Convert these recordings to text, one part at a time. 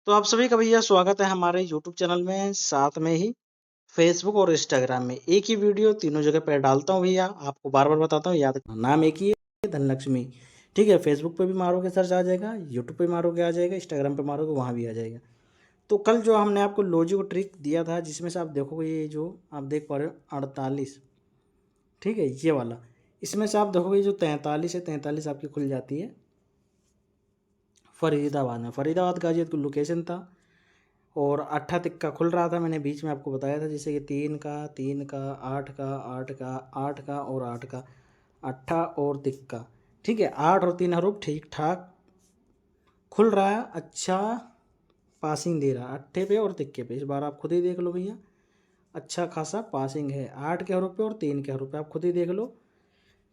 तो आप सभी का भैया स्वागत है हमारे यूट्यूब चैनल में, साथ में ही फेसबुक और इंस्टाग्राम में एक ही वीडियो तीनों जगह पर डालता हूँ भैया। आपको बार बार बताता हूँ, याद रखना, नाम एक ही है, धनलक्ष्मी। ठीक है, फेसबुक पे भी मारोगे सर्च आ जाएगा, यूट्यूब पे मारोगे आ जाएगा, इंस्टाग्राम पे मारोगे वहाँ भी आ जाएगा। तो कल जो हमने आपको लॉजिक ट्रिक दिया था, जिसमें से आप देखोगे ये जो आप देख पा रहे हो 48, ठीक है ये वाला, इसमें से आप देखोगे जो 43 है, 43 आपकी खुल जाती है फरीदाबाद में। फरीदाबाद गाजियाबाद की लोकेशन था और अट्ठा तिक्का खुल रहा था, मैंने बीच में आपको बताया था, जैसे कि 3 का 8 का 8 का 8 का और 8 का, अट्ठा और तिक्का। ठीक है, 8 और 3 हरूफ ठीक ठाक खुल रहा है, अच्छा पासिंग दे रहा है अट्ठे पे और तिक्के पे। इस बार आप खुद ही देख लो भैया, अच्छा खासा पासिंग है 8 के हरूफ पे और 3 के हरूफ पे, आप खुद ही देख लो।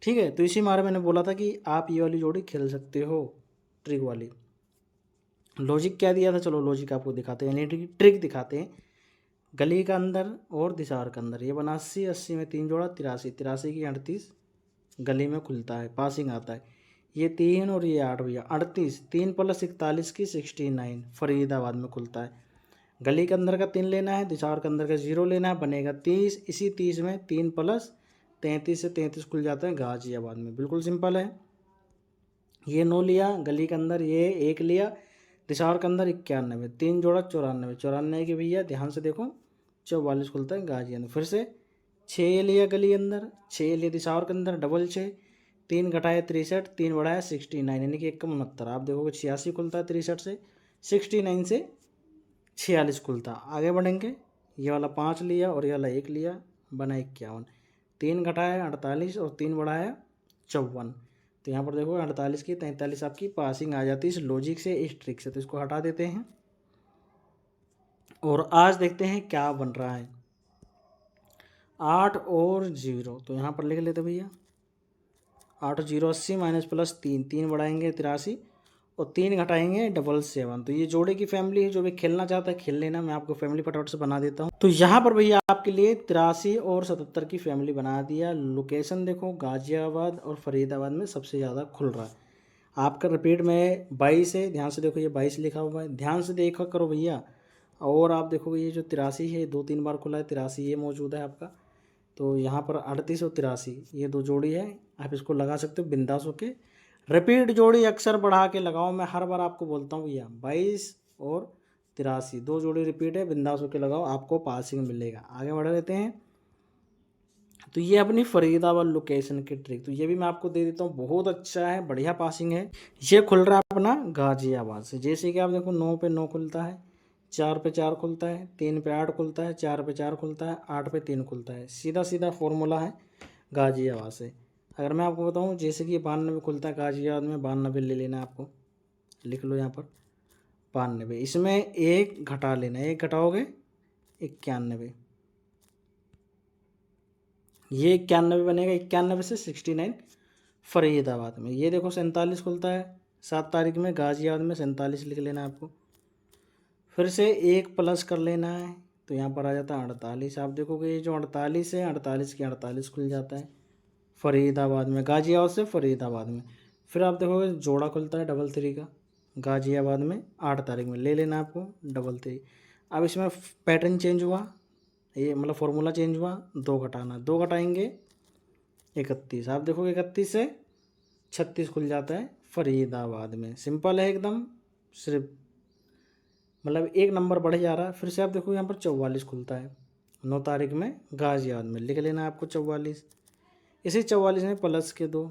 ठीक है, तो इसी मारे मैंने बोला था कि आप ये वाली जोड़ी खेल सकते हो, ट्रिक वाली। लॉजिक क्या दिया था, चलो लॉजिक आपको दिखाते हैं, यानी ट्रिक दिखाते हैं। गली का अंदर और दिशार का अंदर, ये बना 80, 80 में 3 जोड़ा 83, 83 की 38 गली में खुलता है, पासिंग आता है। ये 3 और ये 8 भैया 38, 3 प्लस 41 की 69 फरीदाबाद में खुलता है। गली के अंदर का 3 लेना है, दिशार के अंदर का 0 लेना है, बनेगा 30। इसी 30 में 3 प्लस 33 से 33 खुल जाता है गाजियाबाद में, बिल्कुल सिंपल है। ये 9 लिया गली के अंदर, ये 1 लिया दिशार के अंदर, 91, 3 जोड़ा 94, 94 की भैया ध्यान से देखो 44 खुलता है गाजियाबाद। फिर से 6 लिया गली अंदर, 6 लिया दिशार के अंदर, डबल 6, 3 घटाया 63, 3 बढ़ाया 69, यानी कि 1 आप देखोगे 86 खुलता है 63 से, 69 से 46 खुलता। आगे बढ़ेंगे, ये वाला 5 लिया और ये वाला 1 लिया, बना 51, 3 घटाया 48 और 3 बढ़ाया 54। तो यहाँ पर देखो 48 की 43 आपकी पासिंग आ जाती है इस लॉजिक से, इस ट्रिक से। तो इसको हटा देते हैं और आज देखते हैं क्या बन रहा है। 8 और 0, तो यहाँ पर लिख लेते भैया 8 और 0 80 माइनस प्लस 3, 3 बढ़ाएंगे 83 और 3 घटाएंगे 77। तो ये जोड़े की फैमिली है, जो भी खेलना चाहता है खेल लेना, मैं आपको फैमिली फटाफट से बना देता हूँ। तो यहाँ पर भैया आपके लिए 83 और 77 की फैमिली बना दिया। लोकेशन देखो गाजियाबाद और फरीदाबाद में सबसे ज़्यादा खुल रहा है। आपका रिपीट में 22 है, ध्यान से देखो ये 22 लिखा हुआ है, ध्यान से देखा करो भैया। और आप देखोगे ये जो 83 है 2-3 बार खुला है, 83 ये मौजूद है आपका। तो यहाँ पर 38 और 83 ये 2 जोड़ी है, आप इसको लगा सकते हो बिंदास होके। रिपीट जोड़ी अक्सर बढ़ा के लगाओ, मैं हर बार आपको बोलता हूँ भैया 22 और 83 2 जोड़ी रिपीट है, बिंदास होके लगाओ, आपको पासिंग मिलेगा। आगे बढ़ लेते हैं। तो ये अपनी फरीदाबाद लोकेशन की ट्रिक, तो ये भी मैं आपको दे देता हूँ, बहुत अच्छा है, बढ़िया पासिंग है। ये खुल रहा है अपना गाजियाबाद से, जैसे कि आप देखो 9 पे 9 खुलता है, 4 पे 4 खुलता है, 3 पे 8 खुलता है, 4 पे 4 खुलता है, 8 पे 3 खुलता है। सीधा सीधा फॉर्मूला है गाजियाबाद से। अगर मैं आपको बताऊँ, जैसे कि 92 खुलता है गाजियाबाद में, 92 ले लेना है आपको, लिख लो यहाँ पर 92। इसमें एक घटा लेना है, एक घटाओगे 91, ये 91 बनेगा, 91 से 69 फरीदाबाद में। ये देखो 47 खुलता है 7 तारीख में गाजियाबाद में, 47 लिख लेना है आपको। फिर से एक प्लस कर लेना है, तो यहाँ पर आ जाता है 48। आप देखोगे ये जो 48 है, 48 की 48 खुल जाता है फरीदाबाद में, गाजियाबाद से फरीदाबाद में। फिर आप देखोगे जोड़ा खुलता है 33 का गाजियाबाद में, 8 तारीख में, ले लेना आपको 33। अब इसमें पैटर्न चेंज हुआ, ये मतलब फॉर्मूला चेंज हुआ, 2 घटाना, 2 घटाएंगे 31। आप देखोगे 31 से 36 खुल जाता है फरीदाबाद में। सिंपल है एकदम, सिर्फ मतलब एक नंबर बढ़ जा रहा है। फिर से आप देखो यहाँ पर 44 खुलता है 9 तारीख में गाजियाबाद में, लिख लेना है आपको 44। इसी 44 में प्लस के 2,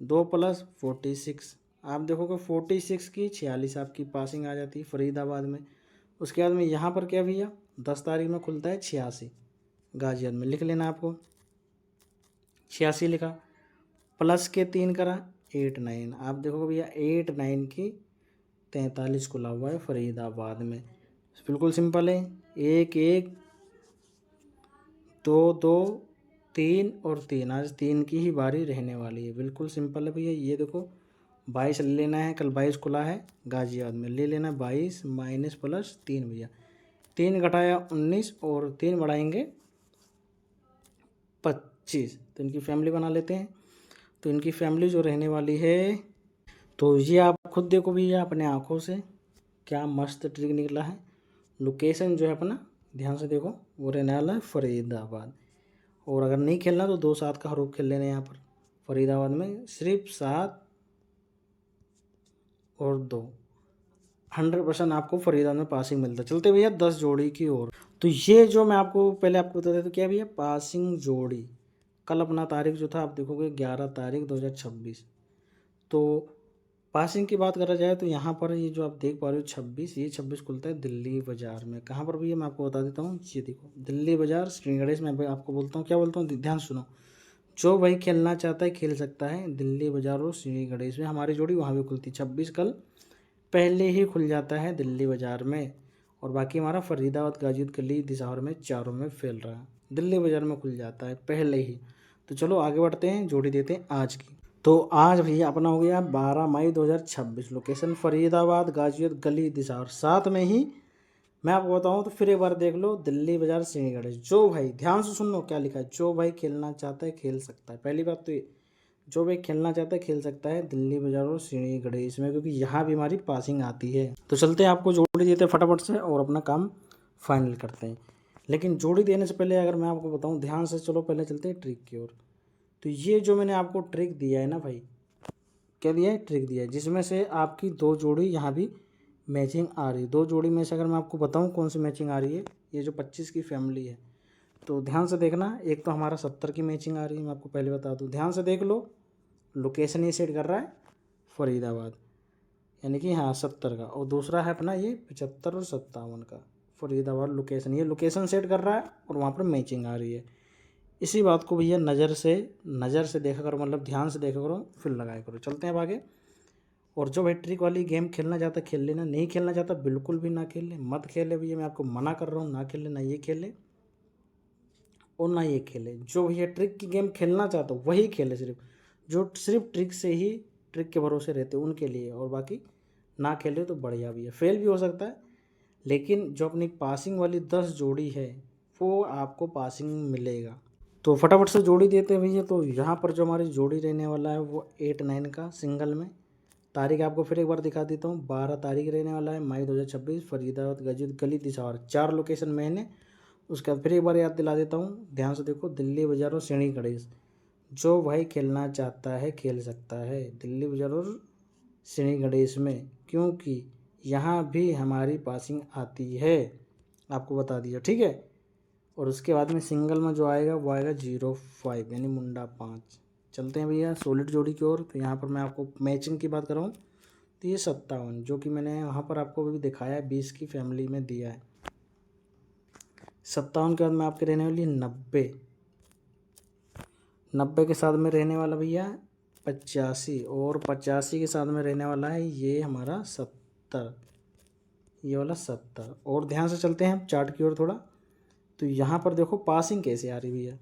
2 प्लस 46। आप देखोगे 46 की 46 आपकी पासिंग आ जाती है फरीदाबाद में। उसके बाद में यहाँ पर क्या भैया 10 तारीख में खुलता है 86 गाजियाबाद में, लिख लेना आपको 86 लिखा, प्लस के 3 करा 89। आप देखो भैया 89 की 43 खुला हुआ है फरीदाबाद में, बिल्कुल सिंपल है। 1 1 2 2 3 और 3, आज 3 की ही बारी रहने वाली है, बिल्कुल सिंपल है भैया। ये देखो 22 ले लेना है, कल 22 खुला है गाजियाबाद में, ले लेना 22 माइनस प्लस 3 भैया, 3 घटाया 19 और 3 बढ़ाएंगे 25। तो इनकी फैमिली बना लेते हैं। तो इनकी फैमिली जो रहने वाली है, तो ये आप खुद देखो भैया अपने आँखों से क्या मस्त ट्रिक निकला है। लोकेशन जो है अपना ध्यान से देखो, वो रहने वाला है फरीदाबाद। और अगर नहीं खेलना तो 2-7 का हरूफ खेल लेना। यहाँ पर फरीदाबाद में सिर्फ 7 और 2, 100% आपको फरीदाबाद में पासिंग मिलता है। चलते भैया 10 जोड़ी की ओर। तो ये जो मैं आपको पहले आपको बता दें तो क्या भैया, पासिंग जोड़ी। कल अपना तारीख जो था आप देखोगे 11 तारीख 2026। तो पासिंग की बात करा जाए तो यहाँ पर ये जो आप देख पा रहे हो 26, ये 26 खुलता है दिल्ली बाज़ार में। कहाँ पर भैया मैं आपको बता देता हूँ, ये देखो दिल्ली बाज़ार श्री गणेश में। आपको बोलता हूँ, क्या बोलता हूँ, ध्यान सुनो। जो भाई खेलना चाहता है खेल सकता है दिल्ली बाज़ार और श्री गणेश में। हमारी जोड़ी वहाँ भी खुलती 26 कल पहले ही खुल जाता है दिल्ली बाज़ार में। और बाकी हमारा फरीदाबाद, गाजियाबाद, गली, दिसावर में चारों में फैल रहा है। दिल्ली बाज़ार में खुल जाता है पहले ही। तो चलो आगे बढ़ते हैं, जोड़ी देते हैं आज की। तो आज भैया अपना हो गया 12 मई 2026। लोकेशन फरीदाबाद, गाजियाबाद, गली, दिसावर। साथ में ही मैं आपको बताऊं तो फिर एक बार देख लो, दिल्ली बाज़ार, श्री गणेश। जो भाई ध्यान से सुन लो क्या लिखा है, जो भाई खेलना चाहता है खेल सकता है। पहली बात तो ये, जो भाई खेलना चाहता है खेल सकता है दिल्ली बाज़ार और श्री गणेश में, क्योंकि यहाँ भी हमारी पासिंग आती है। तो चलते हैं, आपको जोड़ी देते हैं फटाफट से और अपना काम फाइनल करते हैं। लेकिन जोड़ी देने से पहले अगर मैं आपको बताऊँ ध्यान से, चलो पहले चलते हैं ट्रिक की ओर। तो ये जो मैंने आपको ट्रिक दिया है ना भाई, क्या दिया है, ट्रिक दिया है, जिसमें से आपकी 2 जोड़ी यहाँ भी मैचिंग आ रही है। 2 जोड़ी में से अगर मैं आपको बताऊँ कौन सी मैचिंग आ रही है, ये जो 25 की फैमिली है, तो ध्यान से देखना। एक तो हमारा 70 की मैचिंग आ रही है, मैं आपको पहले बता दूँ, ध्यान से देख लो। लोकेशन ये सेट कर रहा है फरीदाबाद, यानी कि हाँ 70 का। और दूसरा है अपना ये 75 और 57 का फरीदाबाद लोकेशन। ये लोकेशन सेट कर रहा है और वहाँ पर मैचिंग आ रही है। इसी बात को भैया नज़र से देखा करो, मतलब ध्यान से देखा करो, फिर लगाया करो। चलते हैं अब आगे। और जो भाई ट्रिक वाली गेम खेलना चाहता खेल लेना, नहीं खेलना चाहता बिल्कुल भी ना खेल ले, मत खेले भैया। मैं आपको मना कर रहा हूँ, ना खेले, ना ये खेले और ना ये खेले। जो भैया ट्रिक की गेम खेलना चाहता वही खेले, सिर्फ ट्रिक से ही, ट्रिक के भरोसे रहते उनके लिए। और बाकी ना खेले तो बढ़िया भैया, फेल भी हो सकता है, लेकिन जो अपनी पासिंग वाली 10 जोड़ी है वो आपको पासिंग मिलेगा। तो फटाफट से जोड़ी देते हैं भैया। तो यहाँ पर जो हमारी जोड़ी रहने वाला है वो 8-9 का सिंगल में। तारीख आपको फिर एक बार दिखा देता हूँ, 12 तारीख रहने वाला है मई 2026। फरीदाबाद, गाजियाबाद, गली, दिसावर, 4 लोकेशन मैंने। उसके बाद फिर एक बार याद दिला देता हूँ, ध्यान से देखो, दिल्ली बाज़ार और श्री गणेश। जो भाई खेलना चाहता है खेल सकता है दिल्ली बाज़ार और श्री गणेश में, क्योंकि यहाँ भी हमारी पासिंग आती है, आपको बता दिया, ठीक है। और उसके बाद में सिंगल में जो आएगा वो आएगा 05, यानी मुंडा 5। चलते हैं भैया सॉलिड जोड़ी की ओर। तो यहाँ पर मैं आपको मैचिंग की बात कर रहा हूँ, तो ये 57, जो कि मैंने वहाँ पर आपको भी दिखाया है, 20 की फैमिली में दिया है। 57 के बाद में आपके रहने वाली 90 के साथ में रहने वाला भैया 85, और 85 के साथ में रहने वाला है ये हमारा 70, ये वाला 70। और ध्यान से चलते हैं हम चार्ट की ओर थोड़ा। तो यहाँ पर देखो पासिंग कैसे आ रही भैया,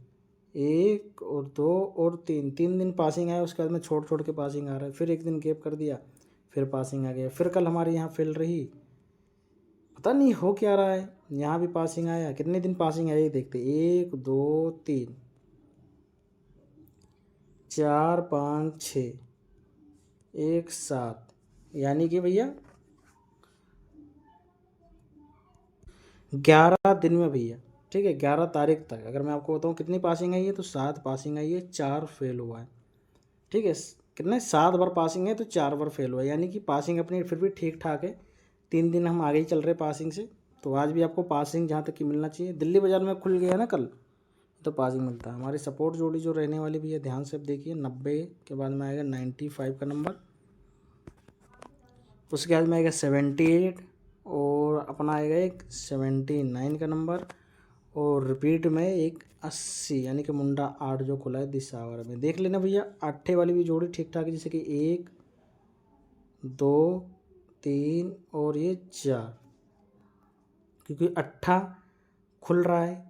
1 और 2 और 3 दिन पासिंग आया, उसके बाद में छोड़ के पासिंग आ रहा है। फिर एक दिन गैप कर दिया, फिर पासिंग आ गया। फिर कल हमारे यहाँ फैल रही, पता नहीं हो क्या रहा है, यहाँ भी पासिंग आया। कितने दिन पासिंग आया ये देखते, 1 2 3 4 5 6 1 7, यानी कि भैया 11 दिन में भैया, ठीक है, 11 तारीख तक अगर मैं आपको बताऊँ कितनी पासिंग आई है, तो 7 पासिंग आई है, 4 फेल हुआ है, ठीक है। कितने 7 बार पासिंग है तो 4 बार फेल हुआ है, यानी कि पासिंग अपनी फिर भी ठीक ठाक है। 3 दिन हम आगे ही चल रहे पासिंग से। तो आज भी आपको पासिंग जहाँ तक कि मिलना चाहिए। दिल्ली बाज़ार में खुल गया ना कल, तो पासिंग मिलता है। हमारी सपोर्ट जोड़ी जो रहने वाली भी है, ध्यान से अब देखिए, 90 के बाद में आएगा 95 का नंबर, उसके बाद में आएगा 78, और अपना आएगा एक 79 का नंबर, और रिपीट में एक 80, यानी कि मुंडा 8 जो खुला है दिसावर में। देख लेना भैया, 8 वाली भी जोड़ी ठीक ठाक है, जैसे कि 1 2 3 और ये 4, क्योंकि 8 खुल रहा है,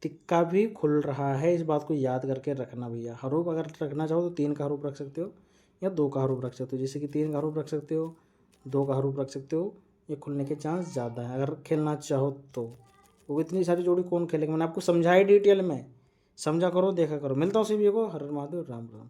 तिक्का भी खुल रहा है। इस बात को याद करके रखना भैया। हरूफ अगर रखना चाहो तो 3 का हरूफ रख सकते हो या 2 का हरूफ रख सकते हो, जैसे कि 3 का हरूफ रख सकते हो, 2 का हरूफ रख सकते हो। ये खुलने के चांस ज़्यादा है अगर खेलना चाहो तो। वो इतनी सारी जोड़ी कौन खेलेगा, मैंने आपको समझाई डिटेल में, समझा करो, देखा करो। मिलता हूँ सभी को, हर हर महादेव, राम राम।